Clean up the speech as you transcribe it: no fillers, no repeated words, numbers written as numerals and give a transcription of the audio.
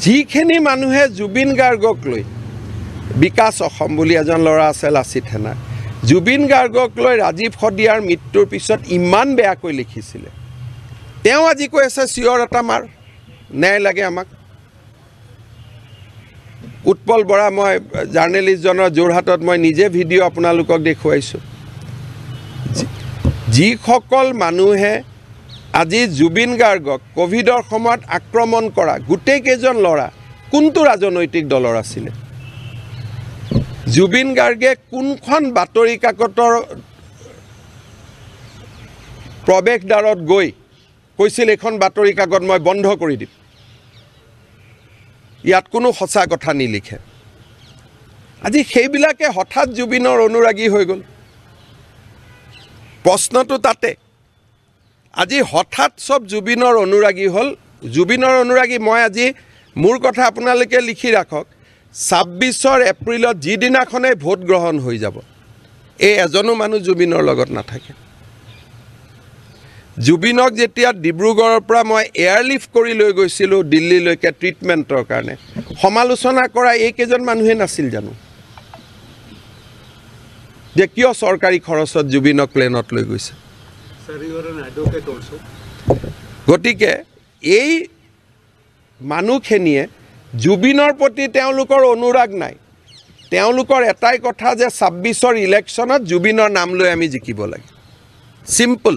যিখিনি মানুহে জুবিন গাৰ্গক লৈ বিকাশ অসম বুলি এজন ল'ৰা আছে লাচিত সেনাৰ জুবিন গাৰ্গক লৈ ৰাজীৱ সদিয়াৰ মৃত্যুৰ পিছত ইমান বেয়াকৈ লিখিছিলে তেওঁ আজি কৈ আছে চিঞৰ এটা মাৰ ন্যায় লাগে আমাক উৎপল বৰা মই জাৰ্নেলিষ্টজনৰ যোৰহাটত মই নিজে ভিডিঅ' আপোনালোকক দেখুৱাইছোঁ যিসকল মানুহে আজি জুবিন গাৰ্গক কোভিডৰ সময়ত আক্ৰমণ কৰা গোটেই কেইজন ল'ৰা কোনটো ৰাজনৈতিক দলৰ আছিলে জুবিন গাৰ্গে কোনখন বাতৰি কাকতৰ প্ৰৱেশদ্বাৰত গৈ কৈছিল এখন বাতৰি কাকত মই বন্ধ কৰি দিম ইয়াত কোনো সঁচা কথা নিলিখে আজি সেইবিলাকে হঠাৎ জুবিনৰ অনুৰাগী হৈ গ'ল প্ৰশ্নটো তাতে আজি হঠাৎ সব জুবিনৰ অনুৰাগী হ'ল জুবিনৰ অনুৰাগী মই আজি মোৰ কথা আপোনালোকে লিখি ৰাখক 26 এপ্ৰিলত যিদিনাখনে ভোট গ্ৰহণ হৈ যাব এই এজনো মানুহ জুবিনৰ লগত নাথাকে জুবিনক যেতিয়া ডিব্ৰুগড়ৰ পৰা মই এয়াৰলিফ্ট কৰি লৈ গৈছিলোঁ দিল্লীলৈকে ট্ৰিটমেণ্টৰ কাৰণে সমালোচনা কৰা এইকেইজন মানুহে নাছিল জানো যে কিয় চৰকাৰী খৰচত জুবিনক প্লেনত লৈ গৈছে গতিকে এই মানুহখিনিয়ে জুবিনৰ প্ৰতি তেওঁলোকৰ অনুৰাগ নাই তেওঁলোকৰ এটাই কথা যে 26 ইলেকশ্যনত জুবিনৰ নাম লৈ আমি জিকিব লাগে সিম্পল